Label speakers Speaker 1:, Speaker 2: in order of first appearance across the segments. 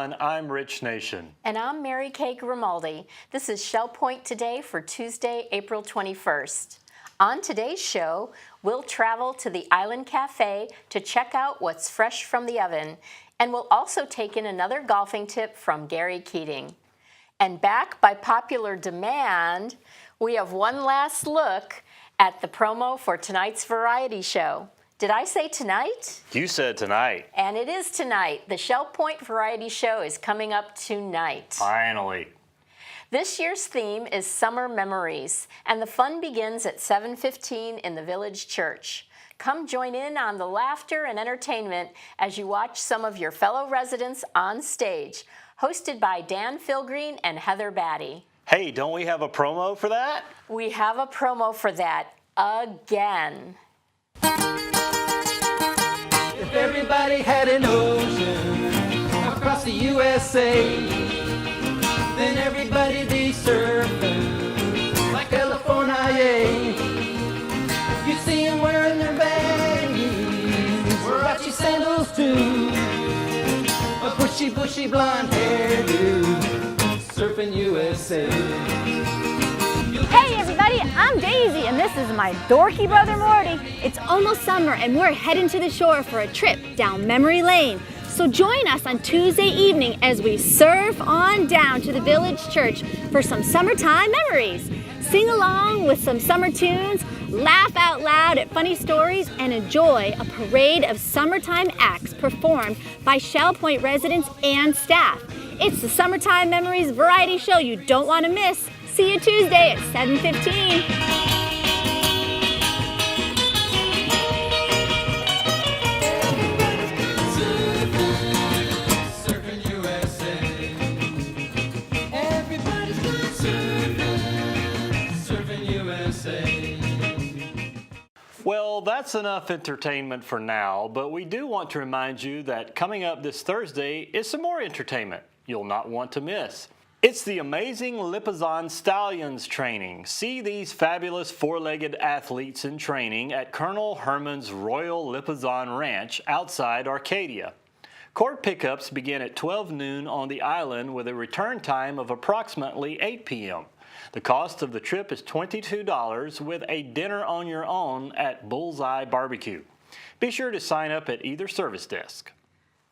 Speaker 1: everyone, I'm Rich Nation.
Speaker 2: And I'm Mary Kay Grimaldi. This is Shell Point Today for Tuesday, April 21st. On today's show, we'll travel to the Island Cafe to check out what's fresh from the oven, and we'll also take in another golfing tip from Gary Keating. And back by popular demand, we have one last look at the promo for tonight's variety show. Did I say tonight?
Speaker 1: You said tonight.
Speaker 2: And it is tonight. The Shell Point Variety Show is coming up tonight.
Speaker 1: Finally.
Speaker 2: This year's theme is Summer Memories, and the fun begins at 7:15 in the Village Church. Come join in on the laughter and entertainment as you watch some of your fellow residents on stage, hosted by Dan Philgreen and Heather Battey.
Speaker 1: Hey, don't we have a promo for that?
Speaker 2: We have a promo for that again.
Speaker 3: If everybody had an ocean across the USA, then everybody'd be surfing like California. You see them wearing their baggies, Warachi sandals too, a bushy blonde hairdo, surfing USA.
Speaker 4: Hey everybody, I'm Daisy and this is my dorky brother Morty. It's almost summer and we're heading to the shore for a trip down memory lane. So join us on Tuesday evening as we surf on down to the Village Church for some summertime memories. Sing along with some summer tunes, laugh out loud at funny stories, and enjoy a parade of summertime acts performed by Shell Point residents and staff. It's the Summertime Memories Variety Show you don't want to miss. See you Tuesday at 7:15.
Speaker 3: Surfing USA. Everybody's going surfing USA.
Speaker 1: Well, that's enough entertainment for now, but we do want to remind you that coming up this Thursday is some more entertainment you'll not want to miss. It's the amazing Lipizzan Stallions training. See these fabulous four-legged athletes in training at Colonel Herman's Royal Lipizzan Ranch outside Arcadia. Court pickups begin at 12 noon on the island with a return time of approximately 8 p.m. The cost of the trip is $22 with a dinner on your own at Bullseye Barbecue. Be sure to sign up at either service desk.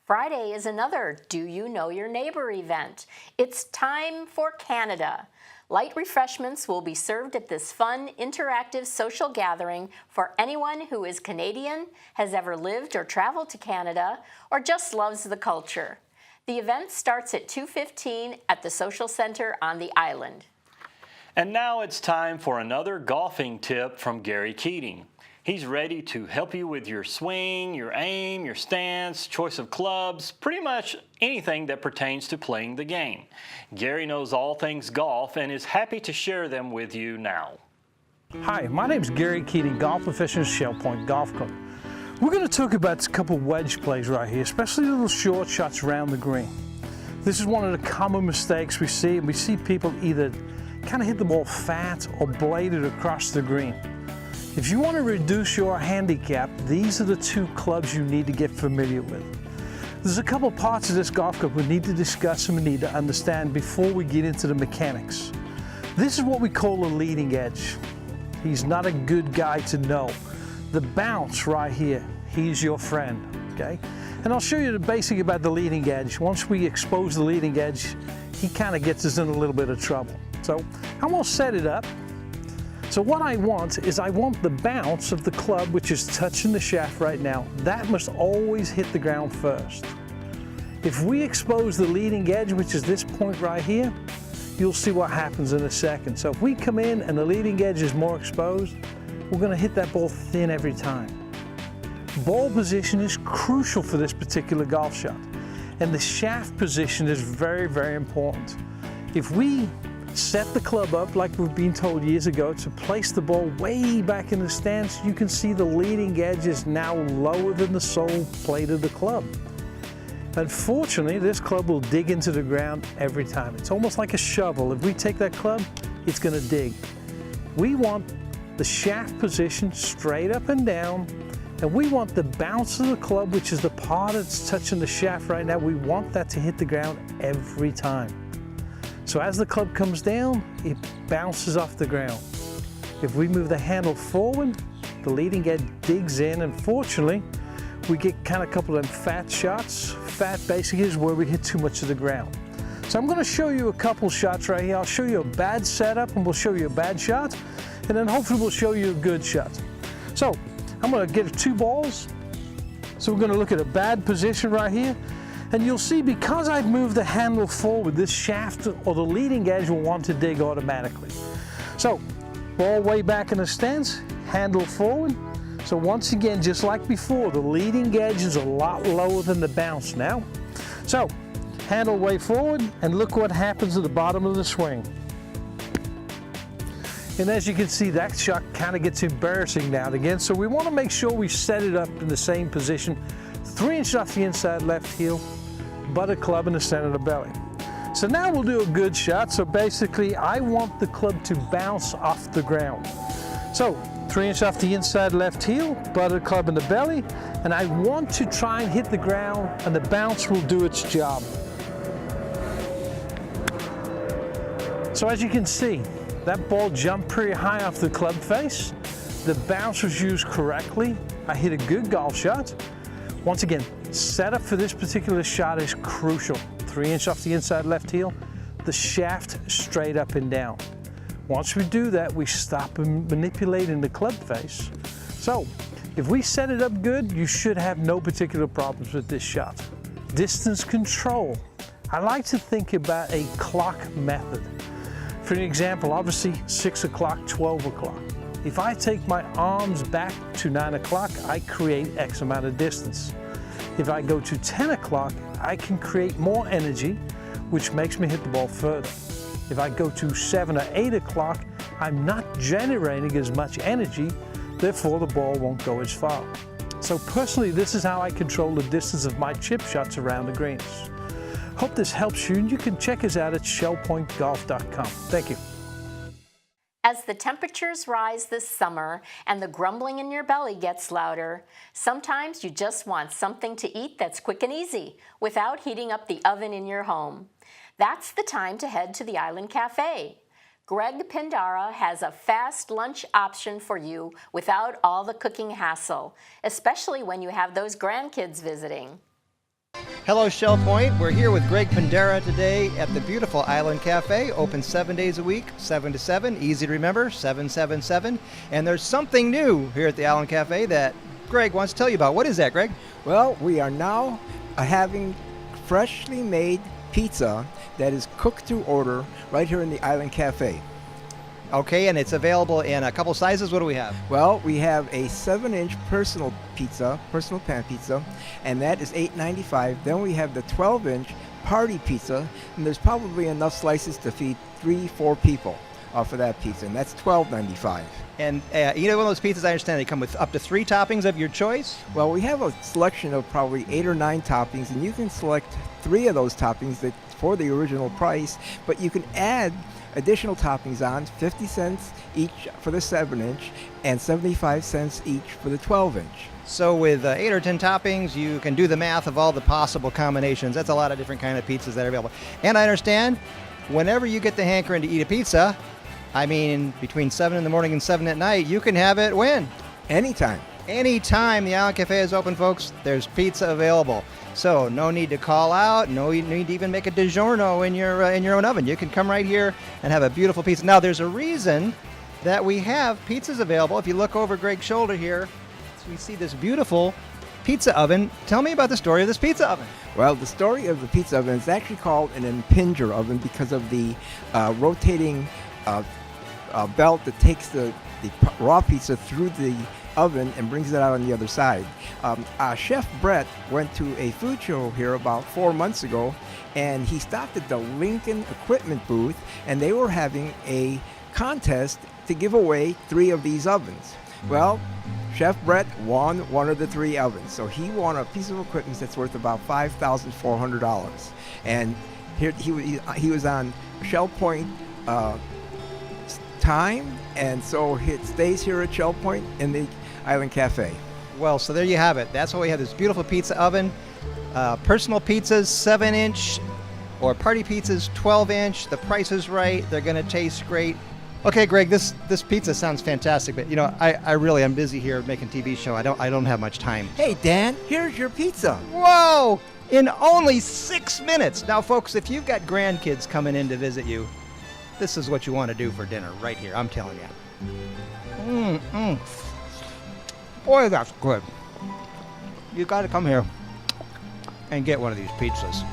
Speaker 2: Friday is another Do You Know Your Neighbor event. It's time for Canada. Light refreshments will be served at this fun, interactive social gathering for anyone who is Canadian, has ever lived or traveled to Canada, or just loves the culture. The event starts at 2:15 at the Social Center on the island.
Speaker 1: And now it's time for another golfing tip from Gary Keating. He's ready to help you with your swing, your aim, your stance, choice of clubs, pretty much anything that pertains to playing the game. Gary knows all things golf and is happy to share them with you now.
Speaker 5: Hi, my name's Gary Keating, golf official at Shell Point Golf Club. We're going to talk about a couple wedge plays right here, especially little short shots around the green. This is one of the common mistakes we see, and we see people either kind of hit the ball fat or bladed across the green. If you want to reduce your handicap, these are the two clubs you need to get familiar with. There's a couple parts of this golf club we need to discuss and we need to understand before we get into the mechanics. This is what we call a leading edge. He's not a good guy to know. The bounce right here, he's your friend, okay? And I'll show you the basic about the leading edge. Once we expose the leading edge, he kind of gets us in a little bit of trouble. So I'm gonna set it up. So what I want is I want the bounce of the club, which is touching the shaft right now. That must always hit the ground first. If we expose the leading edge, which is this point right here, you'll see what happens in a second. So if we come in and the leading edge is more exposed, we're going to hit that ball thin every time. Ball position is crucial for this particular golf shot. And the shaft position is very, very important. If we set the club up like we've been told years ago to place the ball way back in the stance, you can see the leading edge is now lower than the sole plate of the club. Unfortunately, this club will dig into the ground every time. It's almost like a shovel. If we take that club, it's going to dig. We want the shaft position straight up and down And we want the bounce of the club, which is the part that's touching the shaft right now, we want that to hit the ground every time. So as the club comes down, it bounces off the ground. If we move the handle forward, the leading edge digs in, and fortunately, we get kind of a couple of them fat shots. Fat basically is where we hit too much of the ground. So I'm going to show you a couple shots right here. I'll show you a bad setup and we'll show you a bad shot, and then hopefully we'll show you a good shot. So I'm going to get 2 balls. So we're going to look at a bad position right here, and you'll see because I've moved the handle forward, this shaft or the leading edge will want to dig automatically. So ball way back in the stance, handle forward. So once again, just like before, the leading edge is a lot lower than the bounce now. So handle way forward, and look what happens at the bottom of the swing. And as you can see, that shot kind of gets embarrassing now and again. So we want to make sure we set it up in the same position. 3 inches off the inside left heel, butt of club in the center of the belly. So now we'll do a good shot. So basically, I want the club to bounce off the ground. So 3 inches off the inside left heel, butt of the club in the belly, and I want to try and hit the ground, and the bounce will do its job. So as you can see, that ball jumped pretty high off the club face. The bounce was used correctly. I hit a good golf shot. Once again, setup for this particular shot is crucial. 3 inches off the inside left heel, the shaft straight up and down. Once we do that, we stop manipulating the club face. So if we set it up good, you should have no particular problems with this shot. Distance control. I like to think about a clock method. For an example, obviously 6 o'clock, 12 o'clock. If I take my arms back to 9 o'clock, I create X amount of distance. If I go to 10 o'clock, I can create more energy, which makes me hit the ball further. If I go to 7 or 8 o'clock, I'm not generating as much energy, therefore the ball won't go as far. So personally, this is how I control the distance of my chip shots around the greens. Hope this helps you, and you can check us out at shellpointgolf.com. Thank you.
Speaker 2: As the temperatures rise this summer and the grumbling in your belly gets louder, sometimes you just want something to eat that's quick and easy without heating up the oven in your home. That's the time to head to the Island Cafe. Greg Pindara has a fast lunch option for you without all the cooking hassle, especially when you have those grandkids visiting.
Speaker 6: Hello, Shell Point. We're here with Greg Pindara today at the beautiful Island Cafe, open 7 days a week, 7 to 7, easy to remember, 777. And there's something new here at the Island Cafe that Greg wants to tell you about. What is that, Greg?
Speaker 7: Well, we are now having freshly made pizza that is cooked to order right here in the Island Cafe.
Speaker 6: Okay, and it's available in a couple sizes. What do we have?
Speaker 7: Well, we have a 7-inch personal pan pizza, and that is $8.95. Then we have the 12-inch party pizza, and there's probably enough slices to feed 3-4 people for that pizza, and that's $12.95.
Speaker 6: And either one of those pizzas, I understand, they come with up to 3 toppings of your choice?
Speaker 7: Well, we have a selection of probably 8 or 9 toppings, and you can select 3 of those toppings for the original price, but you can add additional toppings on, 50 cents each for the 7-inch and 75 cents each for the 12-inch.
Speaker 6: So with 8 or 10 toppings, you can do the math of all the possible combinations. That's a lot of different kind of pizzas that are available. And I understand, whenever you get the hankering to eat a pizza, I mean, between 7 in the morning and 7 at night, you can have it when?
Speaker 7: Anytime.
Speaker 6: Anytime the Island Cafe is open, folks, there's pizza available. So no need to call out, no need to even make a DiGiorno in your own oven. You can come right here and have a beautiful pizza. Now, there's a reason that we have pizzas available. If you look over Greg's shoulder here, we see this beautiful pizza oven. Tell me about the story of this pizza oven.
Speaker 7: Well, the story of the pizza oven is actually called an impinger oven because of the rotating belt that takes the raw pizza through the oven and brings it out on the other side. Chef Brett went to a food show here about 4 months ago, and he stopped at the Lincoln Equipment booth, and they were having a contest to give away 3 of these ovens. Well, Chef Brett won one of the 3 ovens, so he won a piece of equipment that's worth about $5,400. And here he was on Shell Point time, and so it stays here at Shell Point in the Island Cafe.
Speaker 6: Well, so there you have it. That's why we have this beautiful pizza oven. Personal pizzas, 7-inch, or party pizzas, 12-inch. The price is right. They're going to taste great. Okay, Greg, this pizza sounds fantastic, but I really am busy here making TV show. I don't have much time.
Speaker 7: Hey, Dan, here's your pizza.
Speaker 6: Whoa! In only 6 minutes. Now, folks, if you've got grandkids coming in to visit you, this is what you want to do for dinner right here. I'm telling you. Boy, that's good. You got to come here and get one of these pizzas.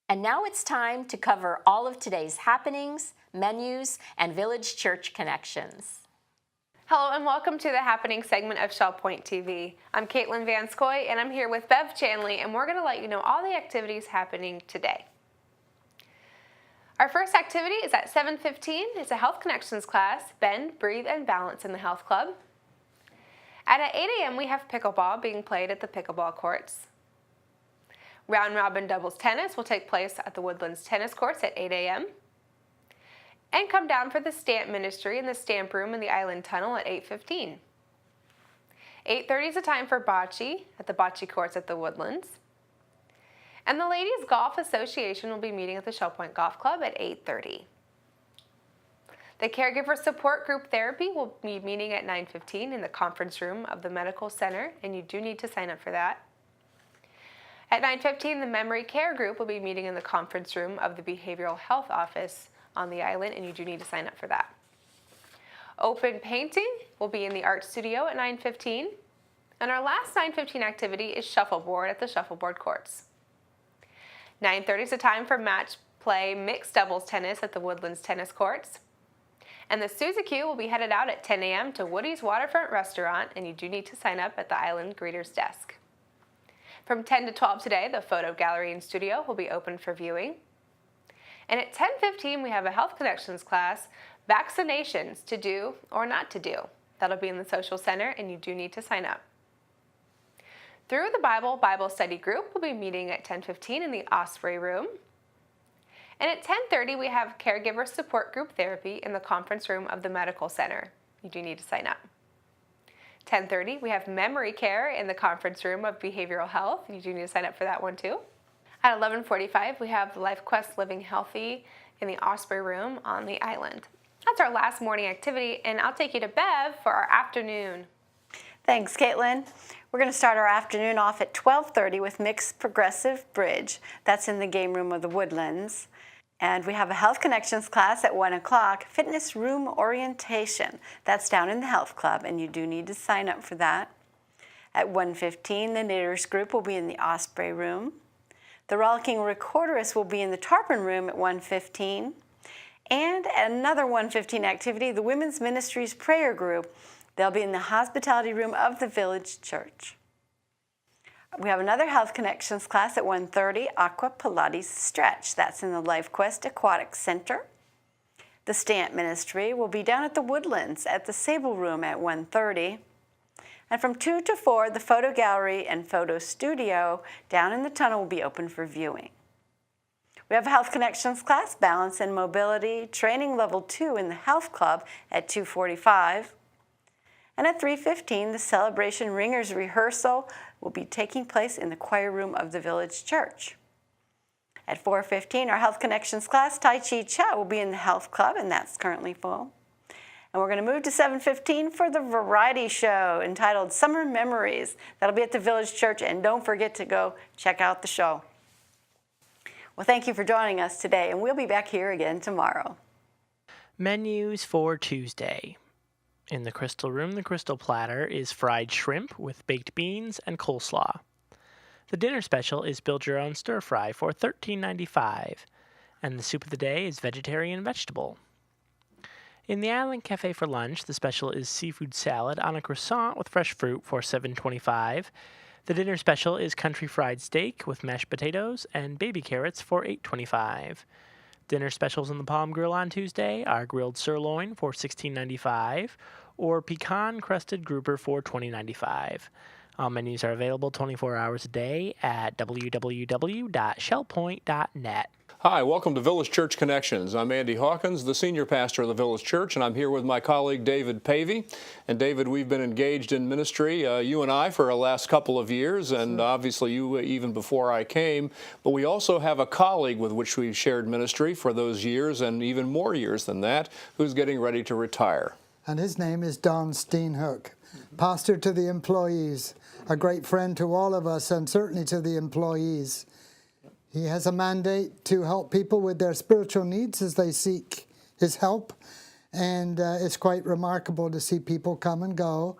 Speaker 2: And now it's time to cover all of today's happenings, menus, and Village Church connections.
Speaker 8: Hello and welcome to the Happening segment of Shell Point TV. I'm Caitlin Vanskoy and I'm here with Bev Chanley, and we're going to let you know all the activities happening today. Our first activity is at 7:15. It's a Health Connections class, Bend, Breathe, and Balance in the Health Club. And at 8 a.m. we have pickleball being played at the pickleball courts. Round Robin Doubles Tennis will take place at the Woodlands Tennis Courts at 8 a.m. And come down for the Stamp Ministry in the Stamp Room in the Island Tunnel at 8:15. 8:30 is the time for bocce at the bocce courts at the Woodlands. And the Ladies Golf Association will be meeting at the Shell Point Golf Club at 8:30. The Caregiver Support Group Therapy will be meeting at 9:15 in the conference room of the Medical Center, and you do need to sign up for that. At 9:15, the Memory Care Group will be meeting in the conference room of the Behavioral Health Office on the island, and you do need to sign up for that. Open Painting will be in the Art Studio at 9:15. And our last 9:15 activity is Shuffleboard at the Shuffleboard Courts. 9:30 is the time for match play mixed doubles tennis at the Woodlands Tennis Courts. And the Suzy-Q will be headed out at 10 a.m. to Woody's Waterfront Restaurant, and you do need to sign up at the Island Greeter's Desk. From 10 to 12 today, the photo gallery and studio will be open for viewing. And at 10:15, we have a Health Connections class, Vaccinations to Do or Not to Do. That'll be in the Social Center, and you do need to sign up. Through the Bible Study Group will be meeting at 10:15 in the Osprey Room. And at 10:30, we have Caregiver Support Group Therapy in the conference room of the Medical Center. You do need to sign up. 10:30, we have Memory Care in the conference room of Behavioral Health. You do need to sign up for that one too. At 11:45, we have LifeQuest Living Healthy in the Osprey Room on the island. That's our last morning activity, and I'll take you to Bev for our afternoon.
Speaker 2: Thanks, Caitlin. We're going to start our afternoon off at 12:30 with Mixed Progressive Bridge. That's in the game room of the Woodlands. And we have a Health Connections class at 1 o'clock, Fitness Room Orientation. That's down in the Health Club, and you do need to sign up for that. At 1:15, the Knitters Group will be in the Osprey Room. The Rollicking Recorderist will be in the Tarpon Room at 1:15. And at another 1:15 activity, the Women's Ministries Prayer Group. They'll be in the Hospitality Room of the Village Church. We have another Health Connections class at 1:30, Aqua Pilates Stretch. That's in the LifeQuest Aquatic Center. The Stamp Ministry will be down at the Woodlands at the Sable Room at 1:30. And from 2 to 4, the Photo Gallery and Photo Studio down in the tunnel will be open for viewing. We have a Health Connections class, Balance and Mobility, Training Level 2 in the Health Club at 2:45. And at 3:15, the Celebration Ringers Rehearsal will be taking place in the choir room of the Village Church. At 4:15, our Health Connections class, Tai Chi Cha, will be in the Health Club, and that's currently full. And we're going to move to 7:15 for the variety show entitled Summer Memories. That'll be at the Village Church, and don't forget to go check out the show. Well, thank you for joining us today, and we'll be back here again tomorrow.
Speaker 9: Menus for Tuesday. In the Crystal Room, the Crystal Platter is fried shrimp with baked beans and coleslaw. The dinner special is Build Your Own Stir Fry for $13.95, and the soup of the day is vegetarian vegetable. In the Island Cafe for lunch, the special is seafood salad on a croissant with fresh fruit for $7.25. The dinner special is country fried steak with mashed potatoes and baby carrots for $8.25. Dinner specials in the Palm Grill on Tuesday are grilled sirloin for $16.95 or pecan crusted grouper for $20.95. All menus are available 24 hours a day at www.shellpoint.net.
Speaker 10: Hi, welcome to Village Church Connections. I'm Andy Hawkins, the senior pastor of the Village Church, and I'm here with my colleague David Pavey. And David, we've been engaged in ministry, you and I, for the last couple of years, and obviously you even before I came. But we also have a colleague with which we've shared ministry for those years and even more years than that, who's getting ready to retire.
Speaker 11: And his name is Don Steenhoek, pastor to the employees, a great friend to all of us and certainly to the employees. He has a mandate to help people with their spiritual needs as they seek his help. And it's quite remarkable to see people come and go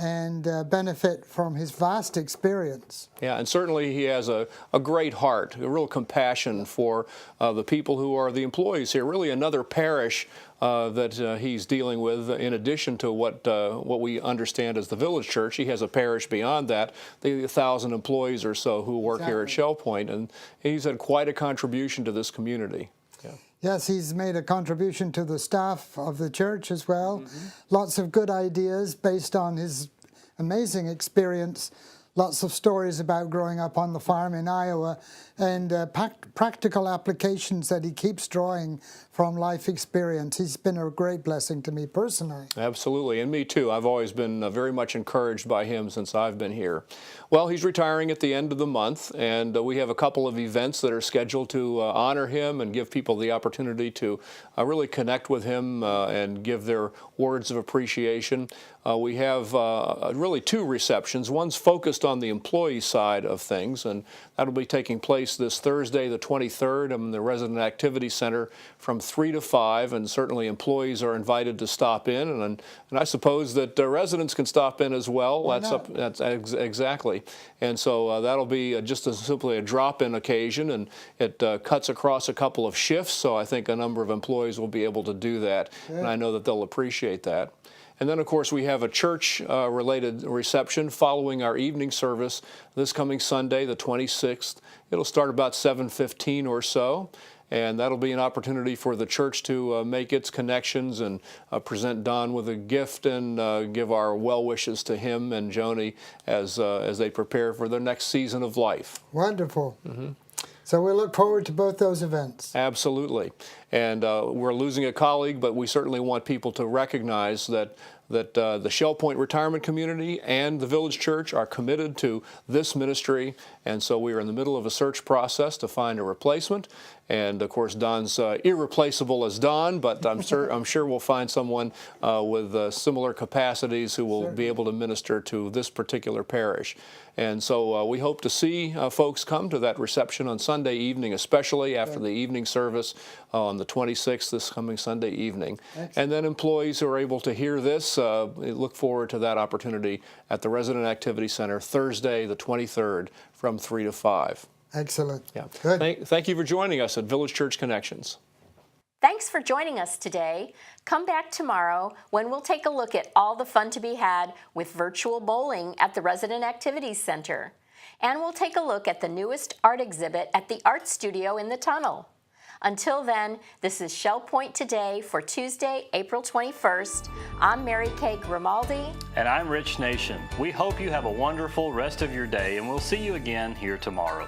Speaker 11: and benefit from his vast experience.
Speaker 10: Yeah, and certainly he has a great heart, a real compassion for the people who are the employees here, really another parish that he's dealing with in addition to what we understand as the Village Church. He has a parish beyond that, the 1,000 employees or so who work here at Shell Point, and he's had quite a contribution to this community. Yeah.
Speaker 11: Yes, he's made a contribution to the staff of the church as well. Lots of good ideas based on his amazing experience. Lots of stories about growing up on the farm in Iowa and practical applications that he keeps drawing from life experience. He's been a great blessing to me personally. Absolutely,
Speaker 10: and me too. I've always been very much encouraged by him since I've been here. Well, he's retiring at the end of the month, and we have a couple of events that are scheduled to honor him and give people the opportunity to really connect with him and give their words of appreciation. We have really two receptions. One's focused on the employee side of things, and that'll be taking place this Thursday, the 23rd, in the Resident Activity Center from 3 to 5, and certainly employees are invited to stop in, and I suppose that residents can stop in as well. That's exactly. And so that'll be just simply a drop-in occasion, and it cuts across a couple of shifts, so I think a number of employees will be able to do that, and I know that they'll appreciate that. And then, of course, we have a church-related reception following our evening service this coming Sunday, the 26th. It'll start about 7:15 or so, and that'll be an opportunity for the church to make its connections and present Don with a gift and give our well wishes to him and Joni as they prepare for their next season of life.
Speaker 11: Wonderful. So we look forward to both those events.
Speaker 10: Absolutely. And we're losing a colleague, but we certainly want people to recognize that the Shell Point retirement community and the Village Church are committed to this ministry, and so we are in the middle of a search process to find a replacement. And of course, Don's irreplaceable as Don, but I'm sure we'll find someone with similar capacities who will be able to minister to this particular parish. And so we hope to see folks come to that reception on Sunday evening, especially after the evening service on the 26th, this coming Sunday evening. Excellent. And then employees who are able to hear this, look forward to that opportunity at the Resident Activity Center Thursday, the 23rd, from 3 to 5.
Speaker 11: Excellent.
Speaker 10: Yeah.
Speaker 11: Good.
Speaker 10: Thank you for joining us at Village Church Connections.
Speaker 2: Thanks for joining us today. Come back tomorrow when we'll take a look at all the fun to be had with virtual bowling at the Resident Activities Center. And we'll take a look at the newest art exhibit at the Art Studio in the tunnel. Until then, this is Shell Point Today for Tuesday, April 21st. I'm Mary Kay Grimaldi.
Speaker 1: And I'm Rich Nation. We hope you have a wonderful rest of your day, and we'll see you again here tomorrow.